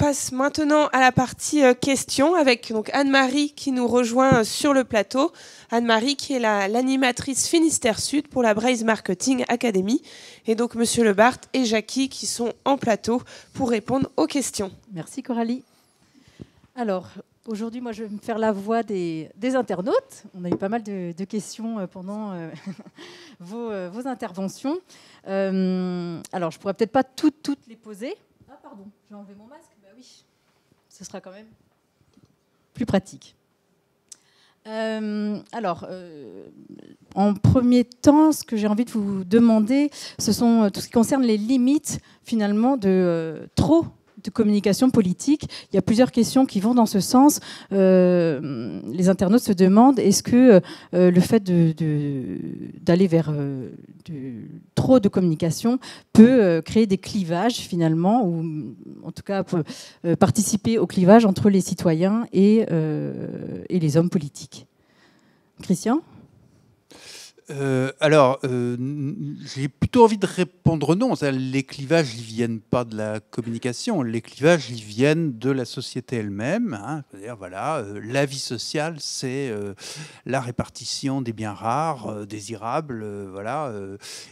passe maintenant à la partie questions avec donc Anne-Marie qui nous rejoint sur le plateau. Anne-Marie qui est l'animatrice Finistère Sud pour la Braze Marketing Academy. Et donc Monsieur Lebart et Jackie qui sont en plateau pour répondre aux questions. Merci Coralie. Alors, aujourd'hui, moi, je vais me faire la voix des internautes. On a eu pas mal de questions pendant vos interventions. Alors, je pourrais peut-être pas toutes les poser. Ah, pardon, j'ai enlevé mon masque. Bah oui, ce sera quand même plus pratique. Alors, en premier temps, ce que j'ai envie de vous demander, ce sont tout ce qui concerne les limites, finalement, de trop de communication politique. Il y a plusieurs questions qui vont dans ce sens. Les internautes se demandent est-ce que le fait d'aller vers trop de communication peut créer des clivages finalement, ou en tout cas peut participer au clivage entre les citoyens et les hommes politiques. Christian ? J'ai plutôt envie de répondre non. Les clivages, ils viennent pas de la communication. Les clivages, ils viennent de la société elle-même. Hein. C'est-à-dire, voilà, la vie sociale, c'est la répartition des biens rares, désirables, voilà.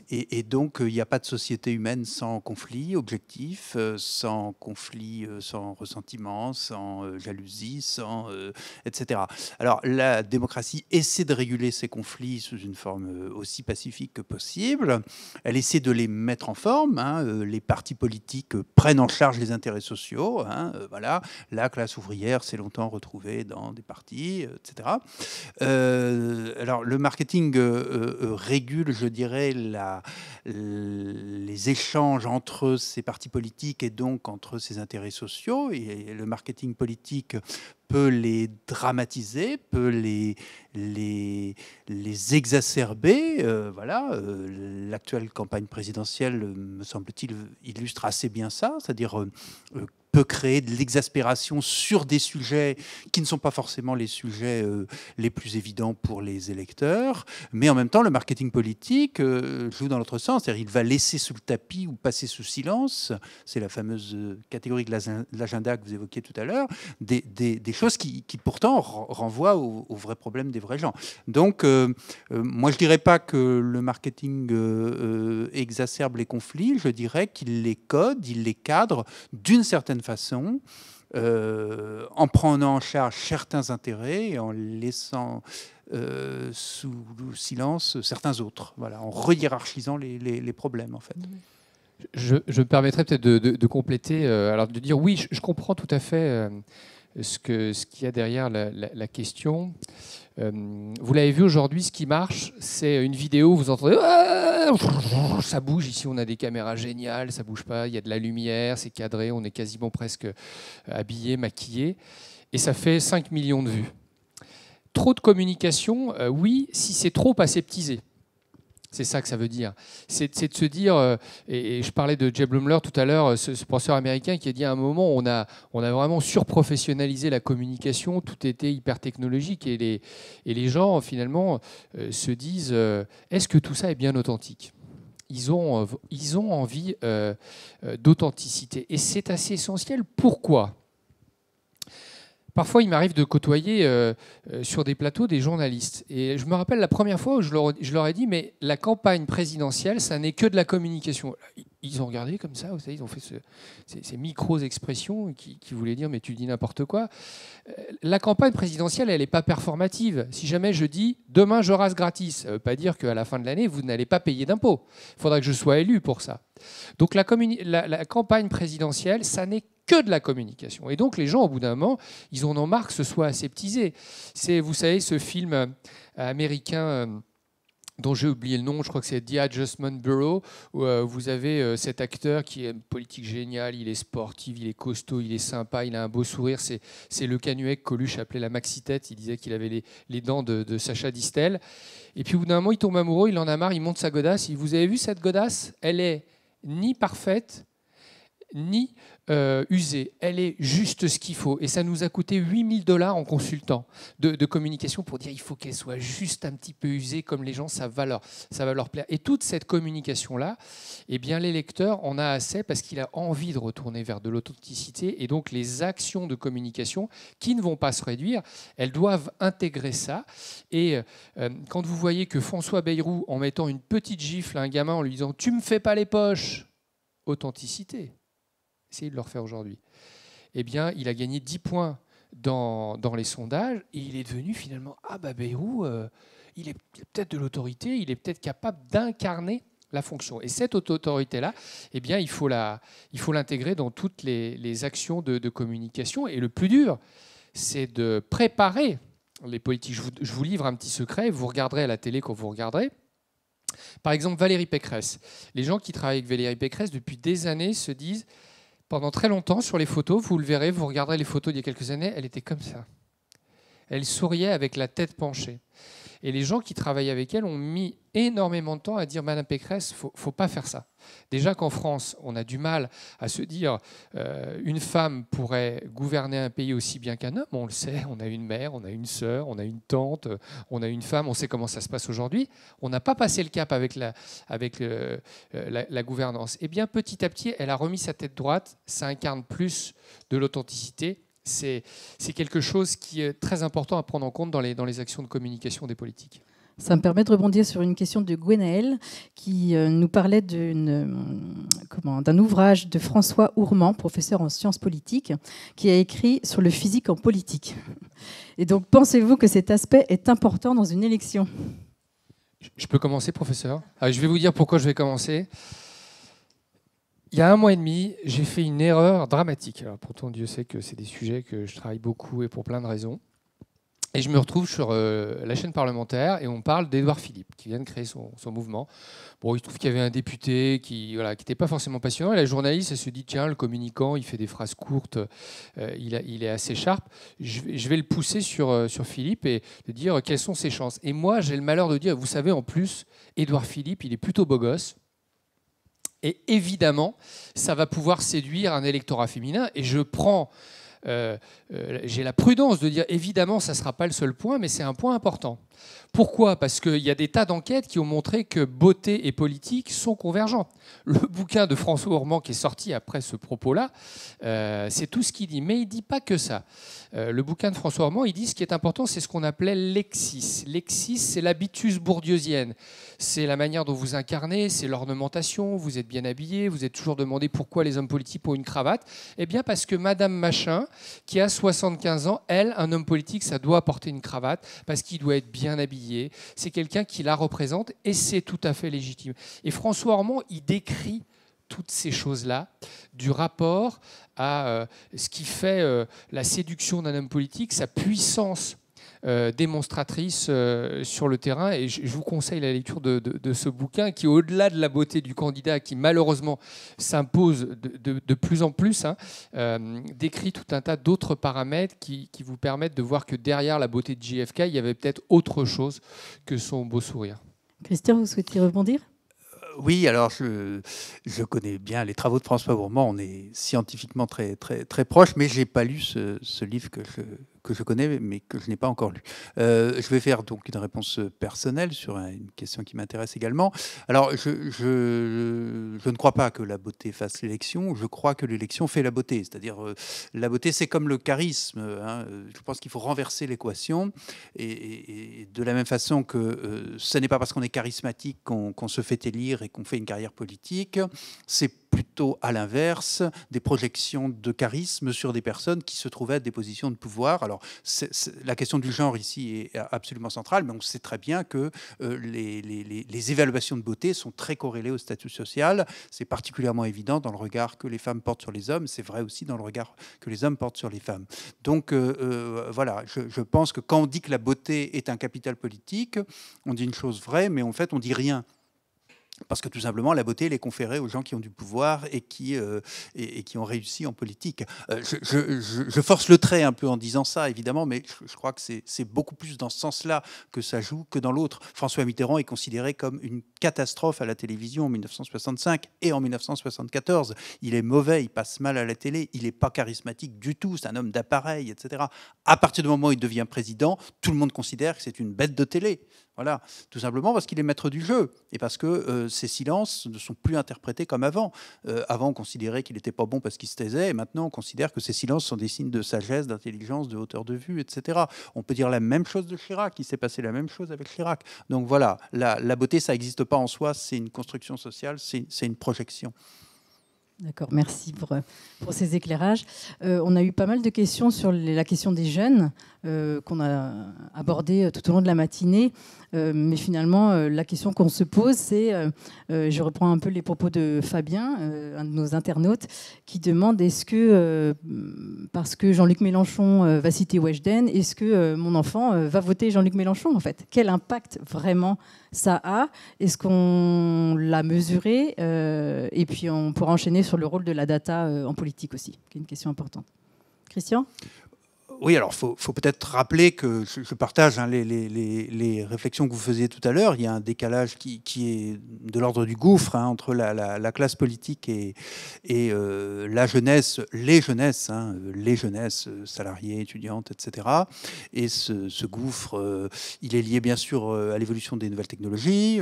Et donc, il n'y a pas de société humaine sans conflit objectif, sans conflit, sans ressentiment, sans jalousie, etc. Alors, la démocratie essaie de réguler ces conflits sous une forme aussi pacifique que possible. Elle essaie de les mettre en forme. Hein. Les partis politiques prennent en charge les intérêts sociaux. Hein. Voilà. La classe ouvrière s'est longtemps retrouvée dans des partis, etc. Alors, le marketing régule, je dirais, les échanges entre ces partis politiques et donc entre ces intérêts sociaux. Et le marketing politique peut les dramatiser, peut les exacerber. Voilà. L'actuelle campagne présidentielle, me semble-t-il, illustre assez bien ça, c'est-à-dire peut créer de l'exaspération sur des sujets qui ne sont pas forcément les sujets les plus évidents pour les électeurs, mais en même temps, le marketing politique joue dans l'autre sens, c'est-à-dire il va laisser sous le tapis ou passer sous silence, c'est la fameuse catégorie de l'agenda que vous évoquiez tout à l'heure, des choses qui pourtant renvoient aux vrais problèmes des vrais gens. Donc, moi, je ne dirais pas que le marketing exacerbe les conflits, je dirais qu'il les code, il les cadre d'une certaine façon, en prenant en charge certains intérêts et en laissant sous silence certains autres, voilà, en re-hiérarchisant les problèmes, en fait. Je me permettrais peut-être de compléter, alors de dire oui, je comprends tout à fait ce qu'il y a derrière la question. Vous l'avez vu aujourd'hui, ce qui marche, c'est une vidéo où vous entendez ça bouge, ici on a des caméras géniales, ça bouge pas, il y a de la lumière, c'est cadré, on est quasiment presque habillé, maquillé, et ça fait 5 millions de vues. Trop de communication, oui, si c'est trop aseptisé. C'est ça que ça veut dire. C'est de se dire, et je parlais de Jeb Blumler tout à l'heure, ce penseur américain qui a dit à un moment, on a vraiment surprofessionnalisé la communication, tout était hyper technologique, et les gens finalement se disent, est-ce que tout ça est bien authentique ? Ils ont envie d'authenticité, et c'est assez essentiel. Pourquoi ? Parfois, il m'arrive de côtoyer sur des plateaux des journalistes. Et je me rappelle la première fois où je leur ai dit, mais la campagne présidentielle, ça n'est que de la communication. Ils ont regardé comme ça, vous savez, ils ont fait ces micro-expressions qui voulaient dire, mais tu dis n'importe quoi. La campagne présidentielle, elle n'est pas performative. Si jamais je dis, demain, je rase gratis, ça ne veut pas dire qu'à la fin de l'année, vous n'allez pas payer d'impôts. Il faudra que je sois élu pour ça. Donc la campagne présidentielle, ça n'est que de la communication. Et donc les gens, au bout d'un moment, ils en ont marre que ce soit aseptisé. C'est, vous savez, ce film américain dont j'ai oublié le nom, je crois que c'est The Adjustment Bureau, où vous avez cet acteur qui est politique génial, il est sportif, il est costaud, il est sympa, il a un beau sourire. C'est le Canuet que Coluche appelait la maxi-tête. Il disait qu'il avait les dents de Sacha Distel. Et puis au bout d'un moment, il tombe amoureux, il en a marre, il monte sa godasse. Et vous avez vu cette godasse ? Elle est ni parfaite, ni usée. Elle est juste ce qu'il faut. Et ça nous a coûté 8 000 $ en consultant de communication pour dire il faut qu'elle soit juste un petit peu usée, comme les gens, ça va leur plaire. Et toute cette communication-là, eh bien, l'électeur en a assez parce qu'il a envie de retourner vers de l'authenticité. Et donc, les actions de communication qui ne vont pas se réduire, elles doivent intégrer ça. Et quand vous voyez que François Bayrou, en mettant une petite gifle à un gamin en lui disant « tu me fais pas les poches », authenticité, essayez de le refaire aujourd'hui, eh bien, il a gagné 10 points dans les sondages et il est devenu finalement « ah bah Bayrou, il est peut-être de l'autorité, il est peut-être capable d'incarner la fonction ». Et cette autorité-là, eh bien, il faut l'intégrer dans toutes les actions de communication. Et le plus dur, c'est de préparer les politiques. Je vous livre un petit secret, vous regarderez à la télé quand vous regarderez. Par exemple, Valérie Pécresse. Les gens qui travaillent avec Valérie Pécresse depuis des années se disent, pendant très longtemps, sur les photos, vous le verrez, vous regarderez les photos d'il y a quelques années, elle était comme ça. Elle souriait avec la tête penchée. Et les gens qui travaillent avec elle ont mis énormément de temps à dire « Madame Pécresse, il ne faut pas faire ça ». Déjà qu'en France, on a du mal à se dire une femme pourrait gouverner un pays aussi bien qu'un homme. On le sait, on a une mère, on a une sœur, on a une tante, on a une femme, on sait comment ça se passe aujourd'hui. On n'a pas passé le cap avec la gouvernance. Et bien petit à petit, elle a remis sa tête droite, ça incarne plus de l'authenticité. C'est quelque chose qui est très important à prendre en compte dans les actions de communication des politiques. Ça me permet de rebondir sur une question de Gwenaël qui nous parlait d'un ouvrage de François Ourmand, professeur en sciences politiques, qui a écrit sur le physique en politique. Et donc, pensez-vous que cet aspect est important dans une élection ? Je peux commencer, professeur ? Je vais vous dire pourquoi je vais commencer. Il y a 1 mois et demi, j'ai fait une erreur dramatique. Alors, pourtant, Dieu sait que c'est des sujets que je travaille beaucoup et pour plein de raisons. Et je me retrouve sur la chaîne parlementaire et on parle d'Édouard Philippe, qui vient de créer son mouvement. Bon, il se trouve qu'il y avait un député qui n'était pas forcément passionnant. Et la journaliste, elle se dit, tiens, le communicant, il fait des phrases courtes, il est assez sharp. Je vais le pousser sur Philippe et de dire quelles sont ses chances. Et moi, j'ai le malheur de dire, vous savez, en plus, Édouard Philippe, il est plutôt beau gosse. Et évidemment, ça va pouvoir séduire un électorat féminin. Et je prends... j'ai la prudence de dire, évidemment, ça ne sera pas le seul point, mais c'est un point important. Pourquoi ? Parce qu'il y a des tas d'enquêtes qui ont montré que beauté et politique sont convergents. Le bouquin de François Ourmand qui est sorti après ce propos-là, c'est tout ce qu'il dit. Mais il ne dit pas que ça. Le bouquin de François Ourmand, il dit ce qui est important, c'est ce qu'on appelait l'exis. L'exis, c'est l'habitus bourdieusienne. C'est la manière dont vous incarnez, c'est l'ornementation, vous êtes bien habillé, vous êtes toujours demandé pourquoi les hommes politiques ont une cravate. Eh bien parce que Madame Machin, qui a 75 ans, elle, un homme politique, ça doit porter une cravate parce qu'il doit être bien habillé. C'est quelqu'un qui la représente et c'est tout à fait légitime. Et François Ourmand, il décrit toutes ces choses-là, du rapport à ce qui fait la séduction d'un homme politique, sa puissance démonstratrice sur le terrain. Et je vous conseille la lecture de ce bouquin qui, au-delà de la beauté du candidat, qui malheureusement s'impose de plus en plus, décrit tout un tas d'autres paramètres qui vous permettent de voir que derrière la beauté de JFK, il y avait peut-être autre chose que son beau sourire. Christian, vous souhaitez rebondir ? Oui, alors je connais bien les travaux de François Ourmand, on est scientifiquement très, très, très proches, mais je n'ai pas lu ce livre que je connais, mais que je n'ai pas encore lu. Je vais faire donc une réponse personnelle sur une question qui m'intéresse également. Alors, je ne crois pas que la beauté fasse l'élection, je crois que l'élection fait la beauté. C'est-à-dire, la beauté, c'est comme le charisme. Je pense qu'il faut renverser l'équation. Et de la même façon que ce n'est pas parce qu'on est charismatique qu'on se fait élire et qu'on fait une carrière politique, c'est plutôt à l'inverse, des projections de charisme sur des personnes qui se trouvaient à des positions de pouvoir. Alors, la question du genre ici est absolument centrale, mais on sait très bien que les évaluations de beauté sont très corrélées au statut social. C'est particulièrement évident dans le regard que les femmes portent sur les hommes. C'est vrai aussi dans le regard que les hommes portent sur les femmes. Donc, voilà, je pense que quand on dit que la beauté est un capital politique, on dit une chose vraie, mais en fait, on dit rien. Parce que tout simplement, la beauté, elle est conférée aux gens qui ont du pouvoir et qui ont réussi en politique. Je force le trait un peu en disant ça, évidemment, mais je crois que c'est beaucoup plus dans ce sens-là que ça joue que dans l'autre. François Mitterrand est considéré comme une catastrophe à la télévision en 1965 et en 1974. Il est mauvais, il passe mal à la télé, il n'est pas charismatique du tout, c'est un homme d'appareil, etc. À partir du moment où il devient président, tout le monde considère que c'est une bête de télé. Voilà, tout simplement parce qu'il est maître du jeu et parce que ses silences ne sont plus interprétés comme avant. Avant, on considérait qu'il n'était pas bon parce qu'il se taisait, et maintenant, on considère que ses silences sont des signes de sagesse, d'intelligence, de hauteur de vue, etc. On peut dire la même chose de Chirac, il s'est passé la même chose avec Chirac. Donc voilà, la beauté, ça n'existe pas en soi, c'est une construction sociale, c'est une projection. D'accord, merci pour ces éclairages. On a eu pas mal de questions sur la question des jeunes qu'on a abordée tout au long de la matinée. Mais finalement, la question qu'on se pose, c'est, je reprends un peu les propos de Fabien, un de nos internautes, qui demande est-ce que, parce que Jean-Luc Mélenchon va citer Weshden, est-ce que mon enfant va voter Jean-Luc Mélenchon en fait? Quel impact vraiment ça a? Est-ce qu'on l'a mesuré? Et puis on pourra enchaîner sur le rôle de la data en politique aussi, qui est une question importante. Christian ? Oui, alors il faut peut-être rappeler que je partage les réflexions que vous faisiez tout à l'heure. Il y a un décalage qui est de l'ordre du gouffre entre la classe politique et la jeunesse, les jeunesses salariées, étudiantes, etc. Et ce gouffre, il est lié bien sûr à l'évolution des nouvelles technologies,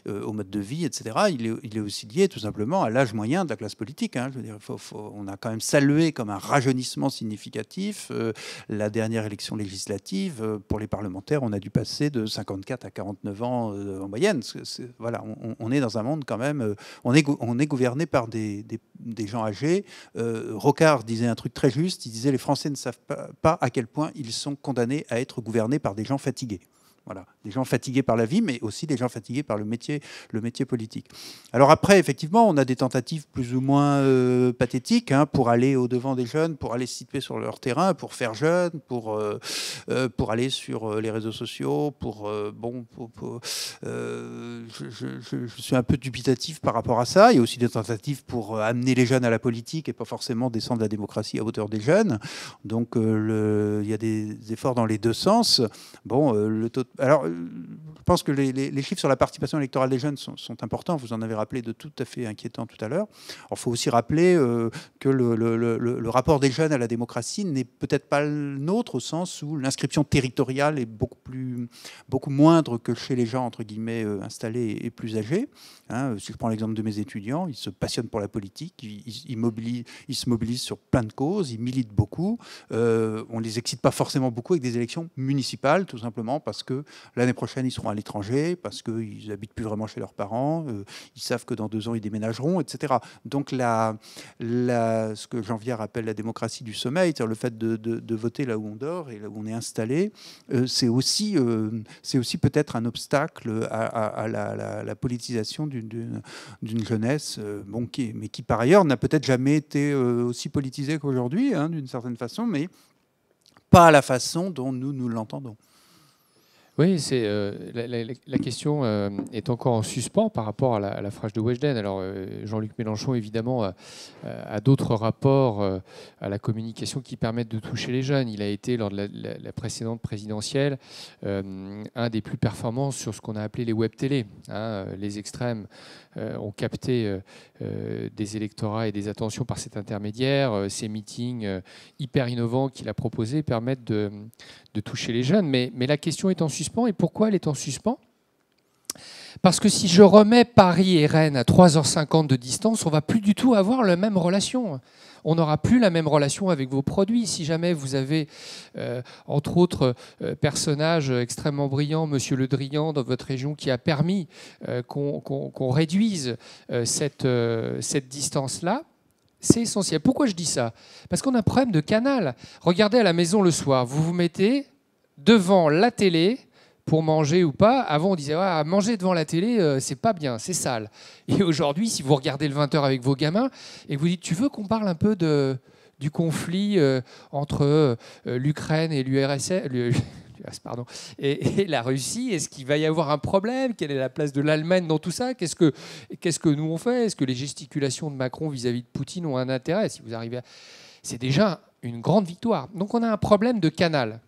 au mode de vie, etc. Il est aussi lié tout simplement à l'âge moyen de la classe politique. Je veux dire, on a quand même salué comme un rajeunissement significatif la dernière élection législative. Pour les parlementaires, on a dû passer de 54 à 49 ans en moyenne. Voilà, on est dans un monde quand même, on est gouverné par des gens âgés. Rocard disait un truc très juste, il disait les Français ne savent pas à quel point ils sont condamnés à être gouvernés par des gens fatigués. Voilà, des gens fatigués par la vie, mais aussi des gens fatigués par le métier politique. Alors après, effectivement, on a des tentatives plus ou moins pathétiques pour aller au-devant des jeunes, pour aller se situer sur leur terrain, pour faire jeune, pour aller sur les réseaux sociaux, je suis un peu dubitatif par rapport à ça. Il y a aussi des tentatives pour amener les jeunes à la politique et pas forcément descendre la démocratie à hauteur des jeunes. Donc il y a des efforts dans les deux sens. Bon, le taux alors, je pense que les chiffres sur la participation électorale des jeunes sont importants. Vous en avez rappelé de tout à fait inquiétant tout à l'heure. Il faut aussi rappeler que le rapport des jeunes à la démocratie n'est peut-être pas le nôtre au sens où l'inscription territoriale est beaucoup moindre que chez les gens, entre guillemets, installés et plus âgés. Si je prends l'exemple de mes étudiants, ils se passionnent pour la politique, ils se mobilisent sur plein de causes, ils militent beaucoup. On ne les excite pas forcément beaucoup avec des élections municipales, tout simplement parce que l'année prochaine, ils seront à l'étranger, parce qu'ils n'habitent plus vraiment chez leurs parents, ils savent que dans 2 ans, ils déménageront, etc. Donc, ce que Jean Viard appelle la démocratie du sommeil, c'est-à-dire le fait de voter là où on dort et là où on est installé, c'est aussi peut-être un obstacle à la politisation d'une jeunesse, mais qui, par ailleurs, n'a peut-être jamais été aussi politisée qu'aujourd'hui, d'une certaine façon, mais pas à la façon dont nous l'entendons. Oui, la question est encore en suspens par rapport à la phrase de Weshden. Alors, Jean-Luc Mélenchon, évidemment, a d'autres rapports à la communication qui permettent de toucher les jeunes. Il a été, lors de la précédente présidentielle, un des plus performants sur ce qu'on a appelé les web-télé. Les extrêmes ont capté des électorats et des attentions par cet intermédiaire. Ces meetings hyper innovants qu'il a proposés permettent de toucher les jeunes. Mais la question est en suspens. Et pourquoi elle est en suspens ? Parce que si je remets Paris et Rennes à 3h50 de distance, on ne va plus du tout avoir la même relation. On n'aura plus la même relation avec vos produits. Si jamais vous avez, entre autres, personnage extrêmement brillant, Monsieur Le Drian, dans votre région, qui a permis qu'on réduise cette distance-là, c'est essentiel. Pourquoi je dis ça ? Parce qu'on a un problème de canal. Regardez à la maison le soir, vous vous mettez devant la télé pour manger ou pas. Avant, on disait manger devant la télé, c'est pas bien, c'est sale. Et aujourd'hui, si vous regardez le 20h avec vos gamins et que vous dites, tu veux qu'on parle un peu du conflit entre l'Ukraine et l'URSS, pardon, et la Russie. Est-ce qu'il va y avoir un problème? Quelle est la place de l'Allemagne dans tout ça? Qu'est-ce que nous on fait? Est-ce que les gesticulations de Macron vis-à-vis de Poutine ont un intérêt? Si vous arrivez C'est déjà une grande victoire. Donc on a un problème de canal.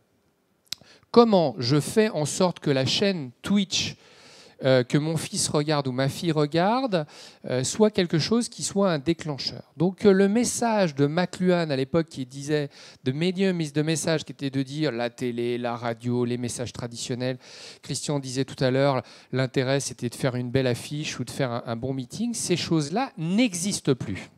Comment je fais en sorte que la chaîne Twitch que mon fils regarde ou ma fille regarde soit quelque chose qui soit un déclencheur. Donc le message de McLuhan à l'époque qui disait « The medium is the message », qui était de dire la télé, la radio, les messages traditionnels. Christian disait tout à l'heure, l'intérêt c'était de faire une belle affiche ou de faire un bon meeting. Ces choses-là n'existent plus.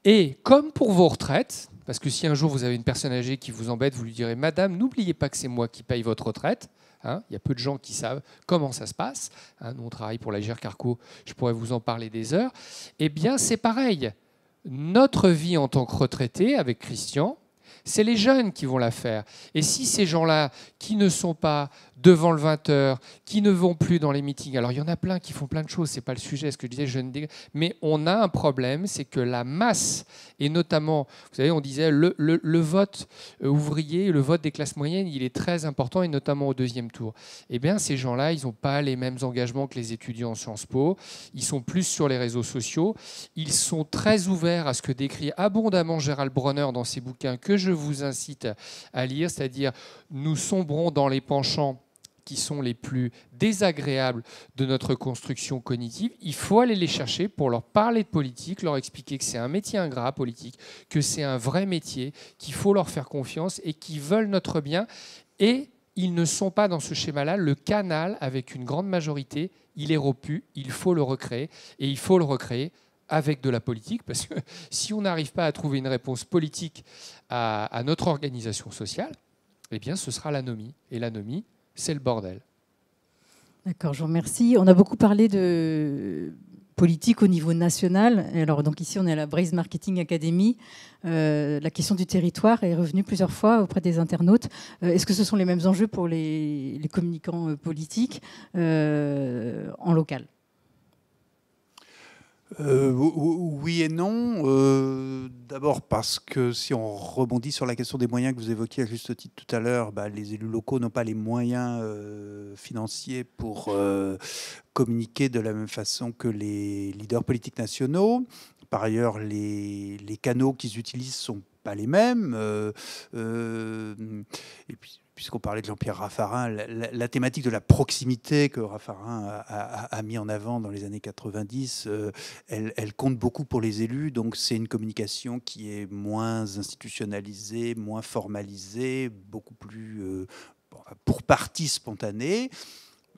Et comme pour vos retraites, parce que si un jour vous avez une personne âgée qui vous embête, vous lui direz « Madame, n'oubliez pas que c'est moi qui paye votre retraite ». Hein, il y a peu de gens qui savent comment ça se passe. Hein, nous, on travaille pour la GERCARCO, je pourrais vous en parler des heures. Eh bien, c'est pareil. Notre vie en tant que retraité, avec Christian, c'est les jeunes qui vont la faire. Et si ces gens-là, qui ne sont pas devant le 20h, qui ne vont plus dans les meetings, alors il y en a plein qui font plein de choses, ce n'est pas le sujet, ce que je disais, mais on a un problème, c'est que la masse, et notamment, vous savez, on disait le vote ouvrier, le vote des classes moyennes, il est très important, et notamment au deuxième tour. Eh bien, ces gens-là, ils n'ont pas les mêmes engagements que les étudiants en Sciences Po, ils sont plus sur les réseaux sociaux, ils sont très ouverts à ce que décrit abondamment Gérald Bronner dans ses bouquins, que je vous incite à lire, c'est-à-dire nous sombrons dans les penchants qui sont les plus désagréables de notre construction cognitive. Il faut aller les chercher pour leur parler de politique, leur expliquer que c'est un métier ingrat politique, que c'est un vrai métier, qu'il faut leur faire confiance et qu'ils veulent notre bien. Et ils ne sont pas dans ce schéma-là. Le canal, avec une grande majorité, il est rompu, il faut le recréer. Et il faut le recréer avec de la politique, parce que si on n'arrive pas à trouver une réponse politique à notre organisation sociale, eh bien ce sera l'anomie. Et l'anomie, c'est le bordel. D'accord, je vous remercie. On a beaucoup parlé de politique au niveau national. Et alors, donc ici, on est à la Braze Marketing Academy. La question du territoire est revenue plusieurs fois auprès des internautes. Est-ce que ce sont les mêmes enjeux pour les communicants politiques en local ? Oui et non. D'abord parce que si on rebondit sur la question des moyens que vous évoquiez à juste titre tout à l'heure, les élus locaux n'ont pas les moyens financiers pour communiquer de la même façon que les leaders politiques nationaux. Par ailleurs, les canaux qu'ils utilisent ne sont pas les mêmes. Et puis, puisqu'on parlait de Jean-Pierre Raffarin, la thématique de la proximité que Raffarin a mis en avant dans les années 90, elle compte beaucoup pour les élus. Donc c'est une communication qui est moins institutionnalisée, moins formalisée, beaucoup plus, pour partie spontanée.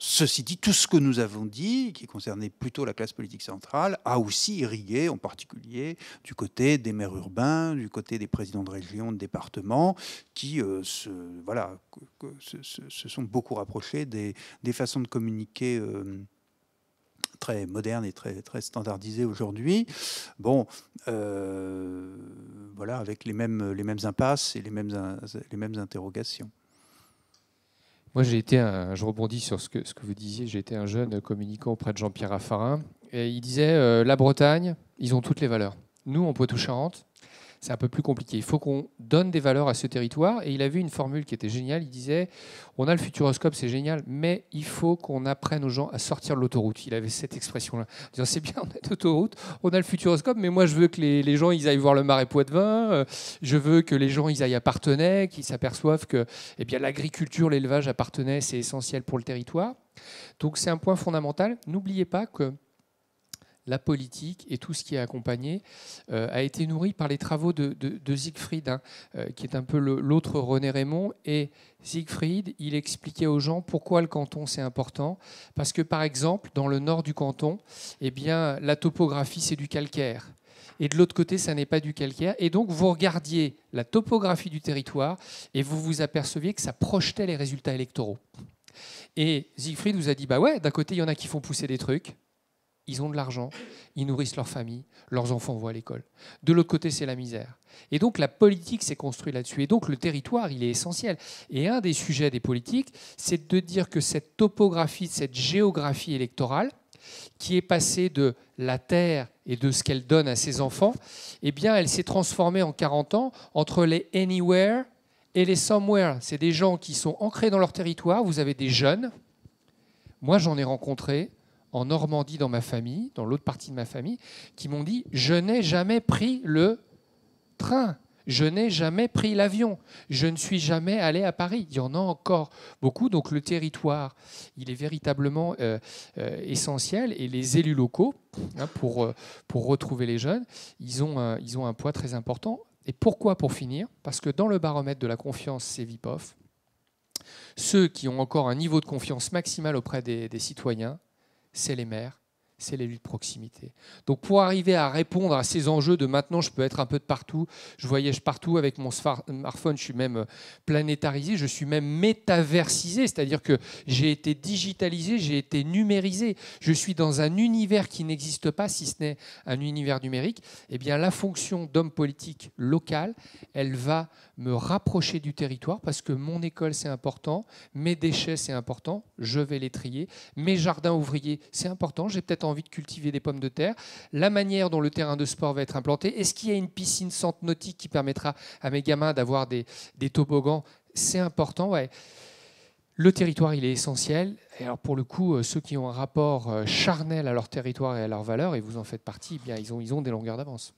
Ceci dit, tout ce que nous avons dit, qui concernait plutôt la classe politique centrale, a aussi irrigué, en particulier du côté des maires urbains, du côté des présidents de région, de départements, qui se sont beaucoup rapprochés des façons de communiquer très modernes et très standardisées aujourd'hui. Bon, voilà, avec les mêmes impasses et les mêmes interrogations. Moi, je rebondis sur ce que vous disiez, j'ai été un jeune communicant auprès de Jean-Pierre Raffarin, et il disait la Bretagne, ils ont toutes les valeurs. Nous, en Poitou-Charentes, c'est un peu plus compliqué. Il faut qu'on donne des valeurs à ce territoire. Et il avait une formule qui était géniale. Il disait, on a le futuroscope, c'est génial, mais il faut qu'on apprenne aux gens à sortir de l'autoroute. Il avait cette expression-là. En disant, c'est bien, on a l'autoroute, on a le futuroscope, mais moi, je veux que les gens ils aillent voir le Marais Poitevin. Je veux que les gens ils aillent à Parthenay, qu'ils s'aperçoivent que l'agriculture, l'élevage à Parthenay, c'est essentiel pour le territoire. Donc, c'est un point fondamental. N'oubliez pas que la politique et tout ce qui est accompagné a été nourri par les travaux de Siegfried, qui est un peu l'autre René Raymond. Et Siegfried, il expliquait aux gens pourquoi le canton c'est important. Parce que par exemple, dans le nord du canton, la topographie c'est du calcaire. Et de l'autre côté, ça n'est pas du calcaire. Et donc, vous regardiez la topographie du territoire et vous vous aperceviez que ça projetait les résultats électoraux. Et Siegfried vous a dit, ouais, d'un côté, il y en a qui font pousser des trucs. Ils ont de l'argent, ils nourrissent leur famille, leurs enfants vont à l'école. De l'autre côté, c'est la misère. Et donc, la politique s'est construite là-dessus. Et donc, le territoire, il est essentiel. Et un des sujets des politiques, c'est de dire que cette topographie, cette géographie électorale, qui est passée de la terre et de ce qu'elle donne à ses enfants, elle s'est transformée en 40 ans entre les anywhere Et les somewhere, c'est des gens qui sont ancrés dans leur territoire. Vous avez des jeunes. Moi, j'en ai rencontré en Normandie dans ma famille, dans l'autre partie de ma famille, qui m'ont dit « Je n'ai jamais pris le train, je n'ai jamais pris l'avion, je ne suis jamais allé à Paris ». Il y en a encore beaucoup. Donc le territoire, il est véritablement essentiel. Et les élus locaux, pour retrouver les jeunes, ils ont un poids très important. Et pourquoi, pour finir? Parce que dans le baromètre de la confiance Cevipof, ceux qui ont encore un niveau de confiance maximal auprès des citoyens, c'est les maires, c'est l'élu de proximité. Donc pour arriver à répondre à ces enjeux de maintenant, je peux être un peu de partout, je voyage partout avec mon smartphone, je suis même planétarisé, je suis même métaversisé, c'est-à-dire que j'ai été digitalisé, j'ai été numérisé, je suis dans un univers qui n'existe pas si ce n'est un univers numérique. Eh bien la fonction d'homme politique local, elle va me rapprocher du territoire parce que mon école c'est important, mes déchets c'est important, je vais les trier, mes jardins ouvriers c'est important, j'ai peut-être envie de cultiver des pommes de terre, la manière dont le terrain de sport va être implanté, est-ce qu'il y a une piscine centre nautique qui permettra à mes gamins d'avoir des toboggans, c'est important, ouais. Le territoire, il est essentiel. Et alors pour le coup, ceux qui ont un rapport charnel à leur territoire et à leurs valeurs, et vous en faites partie, eh bien, ils ont des longueurs d'avance.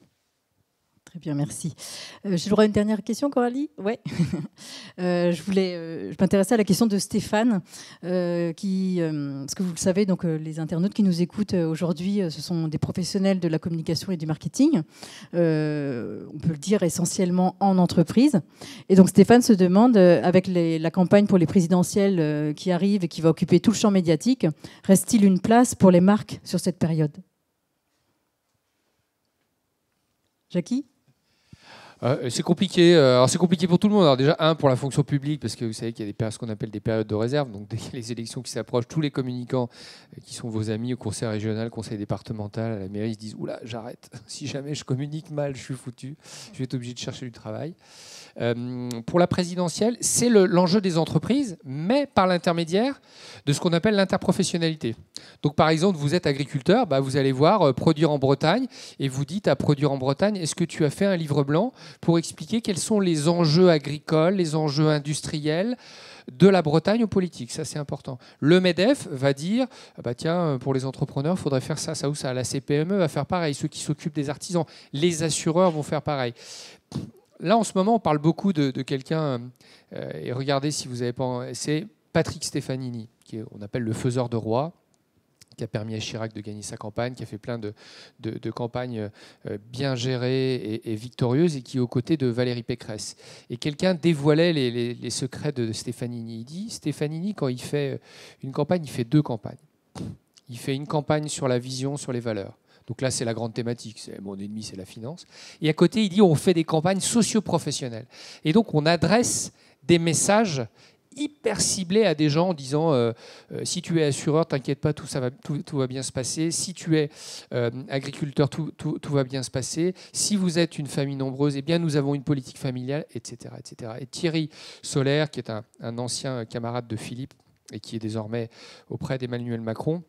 Très bien, merci. J'ai le droit à une dernière question, Coralie? Oui. Je m'intéressais à la question de Stéphane, parce que vous le savez, donc, les internautes qui nous écoutent aujourd'hui, ce sont des professionnels de la communication et du marketing, on peut le dire essentiellement en entreprise. Et donc Stéphane se demande, avec la campagne pour les présidentielles qui arrive et qui va occuper tout le champ médiatique, reste-t-il une place pour les marques sur cette période? Jackie? C'est compliqué. Alors c'est compliqué pour tout le monde. Alors déjà, pour la fonction publique, parce que vous savez qu'il y a ce qu'on appelle des périodes de réserve. Donc dès qu'il y a les élections qui s'approchent, tous les communicants qui sont vos amis au conseil régional, conseil départemental, à la mairie, se disent « Oula, j'arrête. Si jamais je communique mal, je suis foutu. Je vais être obligé de chercher du travail. » Pour la présidentielle, c'est l'enjeu des entreprises, mais par l'intermédiaire de ce qu'on appelle l'interprofessionnalité. Donc par exemple, vous êtes agriculteur, vous allez voir Produire en Bretagne, et vous dites à Produire en Bretagne, est-ce que tu as fait un livre blanc pour expliquer quels sont les enjeux agricoles, les enjeux industriels de la Bretagne aux politiques? Ça, c'est important. Le MEDEF va dire, tiens, pour les entrepreneurs, il faudrait faire ça, ça ou ça. La CPME va faire pareil. Ceux qui s'occupent des artisans, les assureurs vont faire pareil. Là, en ce moment, on parle beaucoup de quelqu'un, et regardez si vous n'avez pas... C'est Patrick Stefanini, qu'on appelle le faiseur de roi, qui a permis à Chirac de gagner sa campagne, qui a fait plein de campagnes bien gérées et victorieuses, et qui est aux côtés de Valérie Pécresse. Et quelqu'un dévoilait les secrets de Stefanini. Il dit, Stefanini, quand il fait une campagne, il fait 2 campagnes. Il fait une campagne sur la vision, sur les valeurs. Donc là, c'est la grande thématique. C'est mon ennemi, c'est la finance. Et à côté, il dit, on fait des campagnes socio-professionnelles. Et donc, on adresse des messages hyper ciblés à des gens en disant si tu es assureur, t'inquiète pas, tout va bien se passer. Si tu es agriculteur, tout va bien se passer. Si vous êtes une famille nombreuse, eh bien, nous avons une politique familiale, etc., etc. Et Thierry Solaire, qui est un ancien camarade de Philippe et qui est désormais auprès d'Emmanuel Macron,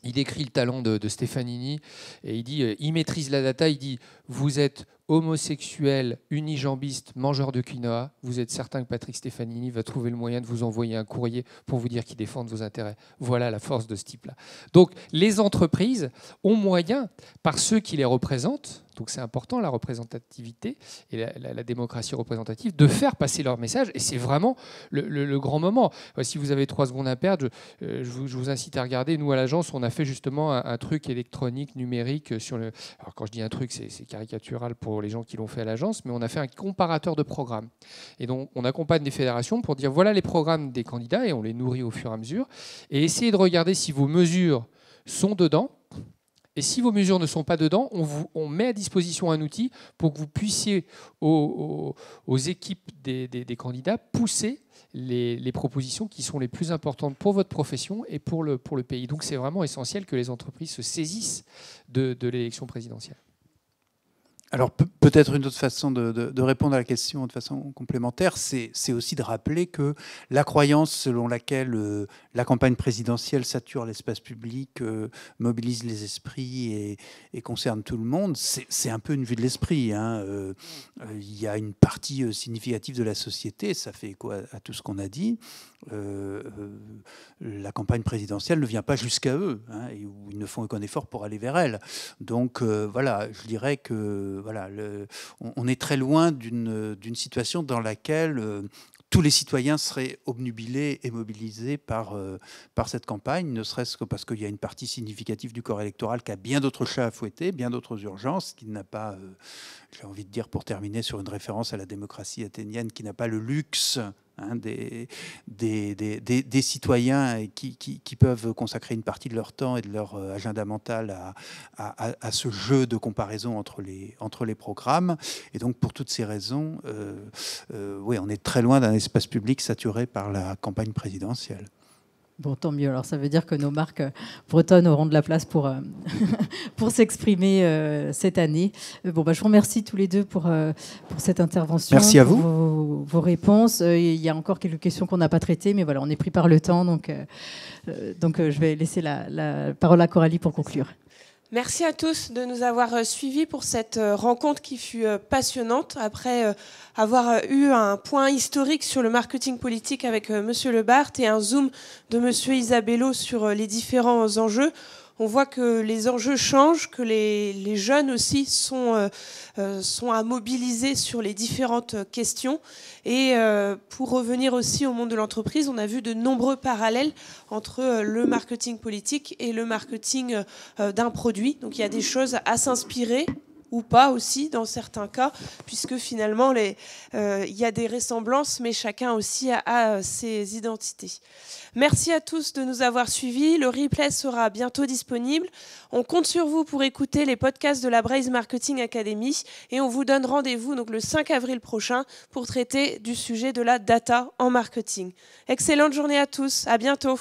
il décrit le talent de Stefanini et il dit, il maîtrise la data, il dit, vous êtes homosexuel, unijambiste, mangeur de quinoa, vous êtes certain que Patrick Stefanini va trouver le moyen de vous envoyer un courrier pour vous dire qu'il défend vos intérêts. Voilà la force de ce type-là. Donc les entreprises ont moyen, par ceux qui les représentent, donc c'est important la représentativité et la démocratie représentative, de faire passer leur message, et c'est vraiment le grand moment. Si vous avez 3 secondes à perdre, je vous incite à regarder. Nous, à l'agence, on a fait justement un truc électronique, numérique sur le... Alors quand je dis un truc, c'est caricatural pour les gens qui l'ont fait à l'agence, mais on a fait un comparateur de programmes. Et donc on accompagne des fédérations pour dire voilà les programmes des candidats, et on les nourrit au fur et à mesure, et essayez de regarder si vos mesures sont dedans. Et si vos mesures ne sont pas dedans, on met à disposition un outil pour que vous puissiez, aux équipes des candidats, pousser les propositions qui sont les plus importantes pour votre profession et pour le pays. Donc c'est vraiment essentiel que les entreprises se saisissent de l'élection présidentielle. Alors peut-être une autre façon de répondre à la question de façon complémentaire, c'est aussi de rappeler que la croyance selon laquelle la campagne présidentielle sature l'espace public, mobilise les esprits et concerne tout le monde, c'est un peu une vue de l'esprit. Hein. Il y a une partie significative de la société, ça fait écho à tout ce qu'on a dit. La campagne présidentielle ne vient pas jusqu'à eux, hein, et où ils ne font aucun effort pour aller vers elle. Donc voilà, je dirais que voilà, on est très loin d'une situation dans laquelle tous les citoyens seraient obnubilés et mobilisés par cette campagne, ne serait-ce que parce qu'il y a une partie significative du corps électoral qui a bien d'autres chats à fouetter, bien d'autres urgences, qui n'a pas, j'ai envie de dire pour terminer sur une référence à la démocratie athénienne, qui n'a pas le luxe des citoyens qui peuvent consacrer une partie de leur temps et de leur agenda mental à ce jeu de comparaison entre les programmes. Et donc, pour toutes ces raisons, oui, on est très loin d'un espace public saturé par la campagne présidentielle. Bon, tant mieux. Alors, ça veut dire que nos marques bretonnes auront de la place pour s'exprimer cette année. Bon, je vous remercie tous les deux pour cette intervention. Merci à vous. Vos réponses. Il y a encore quelques questions qu'on n'a pas traitées, mais voilà, on est pris par le temps. Donc je vais laisser la parole à Coralie pour conclure. Merci à tous de nous avoir suivis pour cette rencontre qui fut passionnante. Après avoir eu un point historique sur le marketing politique avec Monsieur Lebart et un zoom de Monsieur Isabello sur les différents enjeux, on voit que les enjeux changent, que les jeunes aussi sont à mobiliser sur les différentes questions. Et pour revenir aussi au monde de l'entreprise, on a vu de nombreux parallèles entre le marketing politique et le marketing d'un produit. Donc il y a des choses à s'inspirer ou pas aussi dans certains cas, puisque finalement il y a des ressemblances, mais chacun aussi a ses identités. Merci à tous de nous avoir suivis. Le replay sera bientôt disponible. On compte sur vous pour écouter les podcasts de la Braze Marketing Academy et on vous donne rendez-vous donc le 5 avril prochain pour traiter du sujet de la data en marketing. Excellente journée à tous. À bientôt.